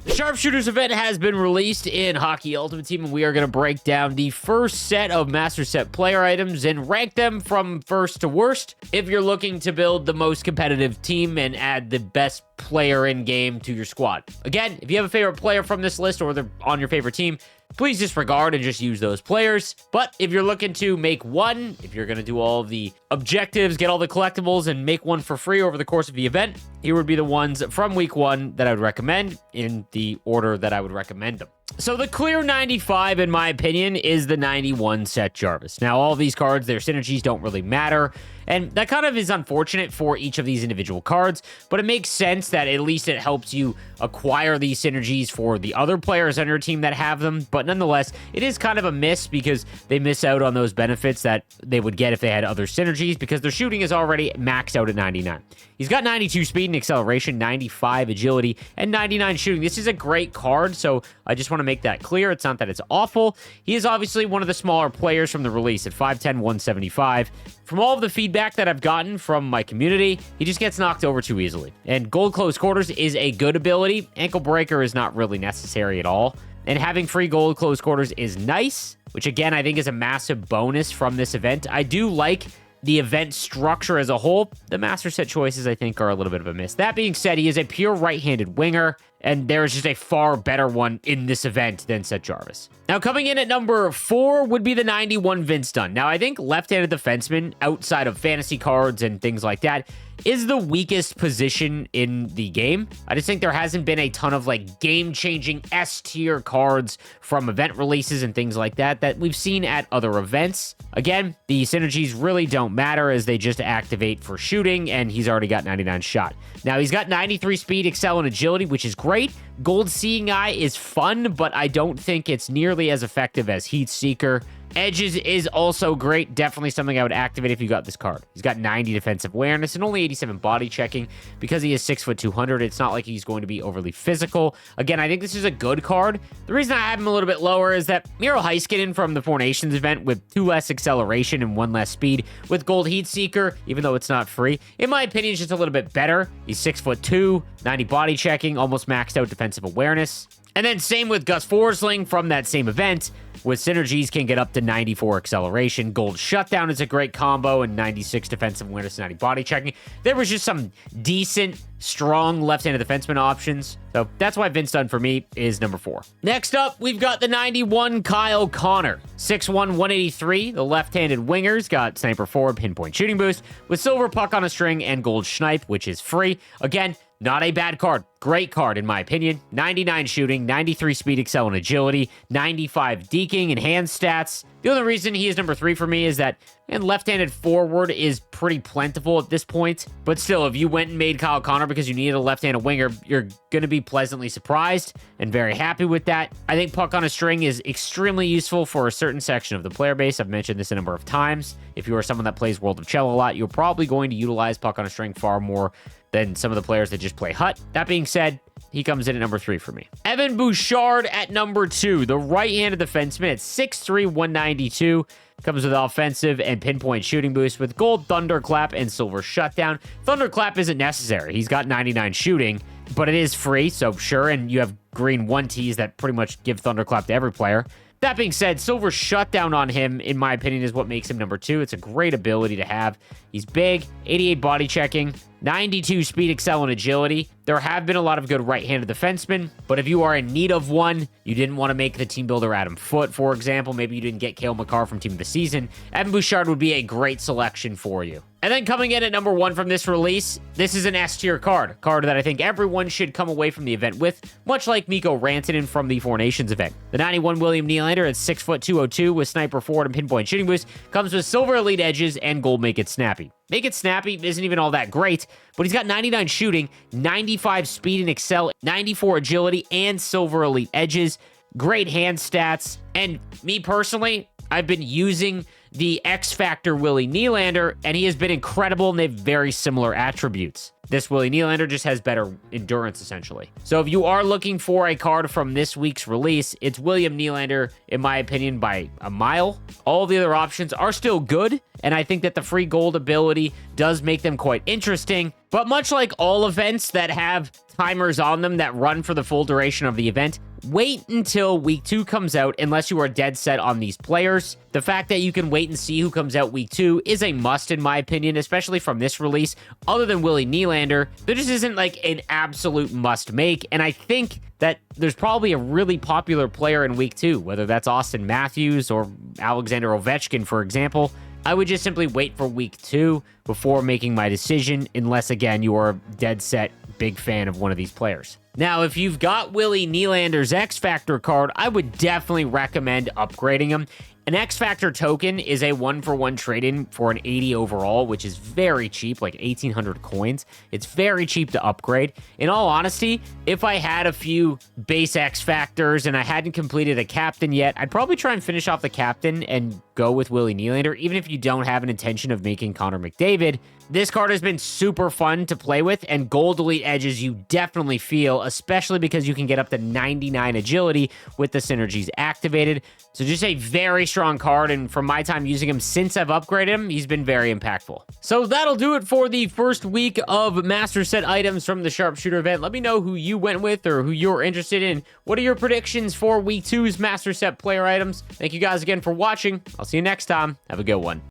The Sharpshooters event has been released in Hockey Ultimate Team, and we are going to break down the first set of Master Set player items and rank them from first to worst if you're looking to build the most competitive team and add the best player in game to your squad. Again, if you have a favorite player from this list or they're on your favorite team, please disregard and just use those players. But if you're looking to make one, if you're going to do all the objectives, get all the collectibles, and make one for free over the course of the event, here would be the ones from week 1 that I would recommend in the order that I would recommend them. So the clear 95, in my opinion, is the 91 Seth Jarvis. Now, all these cards, their synergies don't really matter, and that kind of is unfortunate for each of these individual cards, but it makes sense that at least it helps you acquire these synergies for the other players on your team that have them. But nonetheless, it is kind of a miss because they miss out on those benefits that they would get if they had other synergies, because their shooting is already maxed out at 99. He's got 92 speed and acceleration, 95 agility, and 99 shooting. This is a great card, so I just want to make that clear. It's not that it's awful. He is obviously one of the smaller players from the release at 5'10", 175. From all of the feedback that I've gotten from my community, he just gets knocked over too easily. And Gold Close Quarters is a good ability. Ankle Breaker is not really necessary at all. And having free Gold Close Quarters is nice, which again, I think is a massive bonus from this event. I do like the event structure as a whole. The Master Set choices, I think, are a little bit of a miss. That being said, he is a pure right-handed winger, and there is just a far better one in this event than Seth Jarvis. Now, coming in at number 4 would be the 91 Vince Dunn. Now, I think left-handed defenseman, outside of fantasy cards and things like that, is the weakest position in the game. I just think there hasn't been a ton of like game-changing S-tier cards from event releases and things like that that we've seen at other events. Again, the synergies really don't matter as they just activate for shooting, and he's already got 99 shot. Now, he's got 93 speed, excel, and agility, which is great. Gold Seeing Eye is fun, but I don't think it's nearly as effective as Heat Seeker. Edges is also great. Definitely something I would activate if you got this card. He's got 90 defensive awareness and only 87 body checking. Because he is 6', 200, it's not like he's going to be overly physical. Again, I think this is a good card. The reason I have him a little bit lower is that Miro Heiskanen from the Four Nations event with 2 less acceleration and 1 less speed with Gold Heat Seeker, even though it's not free, in my opinion, is just a little bit better. He's 6'2", 90 body checking, almost maxed out defensive awareness. And then same with Gus Forsling from that same event, with synergies can get up to 94 acceleration. Gold Shutdown is a great combo, and 96 defensive awareness, 90 body checking. There was just some decent, strong left-handed defenseman options. So that's why Vince Dunn for me is number 4. Next up, we've got the 91 Kyle Connor. 6'1", 183. The left-handed winger's got Sniper Forward, Pinpoint Shooting Boost, with Silver Puck on a String and Gold Snipe, which is free. Again, not a bad card. Great card, in my opinion. 99 shooting, 93 speed, excel, and agility, 95 deking and hand stats. The only reason he is number 3 for me is that left-handed forward is pretty plentiful at this point. But still, if you went and made Kyle Connor because you needed a left-handed winger, you're going to be pleasantly surprised and very happy with that. I think Puck on a String is extremely useful for a certain section of the player base. I've mentioned this a number of times. If you are someone that plays World of Cello a lot, you're probably going to utilize Puck on a String far more than some of the players that just play Hut. That being said, he comes in at number 3 for me. Evan Bouchard at number 2. The right-handed defenseman at 6'3", 192. Comes with offensive and pinpoint shooting boost with Gold Thunderclap and Silver Shutdown. Thunderclap isn't necessary. He's got 99 shooting, but it is free, so sure, and you have green 1Ts that pretty much give Thunderclap to every player. That being said, Silver Shutdown on him, in my opinion, is what makes him number 2. It's a great ability to have. He's big, 88 body checking, 92 speed, excel, and agility. There have been a lot of good right-handed defensemen, but if you are in need of one, you didn't want to make the team builder Adam Foote, for example, maybe you didn't get Cale Makar from Team of the Season, Evan Bouchard would be a great selection for you. And then coming in at number 1 from this release, this is an S-tier card that I think everyone should come away from the event with, much like Mikko Rantanen from the Four Nations event. The 91 William Nylander at 6', 202 with Sniper Forward and Pinpoint Shooting Boost comes with Silver Elite Edges and Gold Make It Snappy. Make It Snappy isn't even all that great, but he's got 99 shooting, 95 speed and excel, 94 agility, and Silver Elite Edges. Great hand stats. And me personally, I've been using the X Factor Willie Nylander, and he has been incredible, and they have very similar attributes. This Willie Nylander just has better endurance, essentially. So if you are looking for a card from this week's release, it's William Nylander, in my opinion, by a mile. All the other options are still good, and I think that the free gold ability does make them quite interesting. But much like all events that have timers on them that run for the full duration of the event, wait until week 2 comes out unless you are dead set on these players. The fact that you can wait and see who comes out week 2 is a must in my opinion, especially from this release. Other than Willie Nylander, there just isn't like an absolute must make, and I think that there's probably a really popular player in week 2, whether that's Austin Matthews or Alexander Ovechkin, for example. I would just simply wait for week 2 before making my decision, unless, again, you are a dead set big fan of one of these players. Now, if you've got Willie Nylander's X Factor card, I would definitely recommend upgrading him. An X Factor token is a 1-for-1 trade-in for an 80 overall, which is very cheap, like 1,800 coins. It's very cheap to upgrade. In all honesty, if I had a few base X Factors and I hadn't completed a captain yet, I'd probably try and finish off the captain and go with Willie Nylander, even if you don't have an intention of making Connor McDavid. This card has been super fun to play with, and gold elite edges you definitely feel, especially because you can get up to 99 agility with the synergies activated. So just a very strong card, and from my time using him since I've upgraded him, he's been very impactful. So that'll do it for the first week of Master Set items from the Sharpshooter event. Let me know who you went with or who you're interested in. What are your predictions for week 2's Master Set player items? Thank you guys again for watching. I'll see you next time. Have a good one.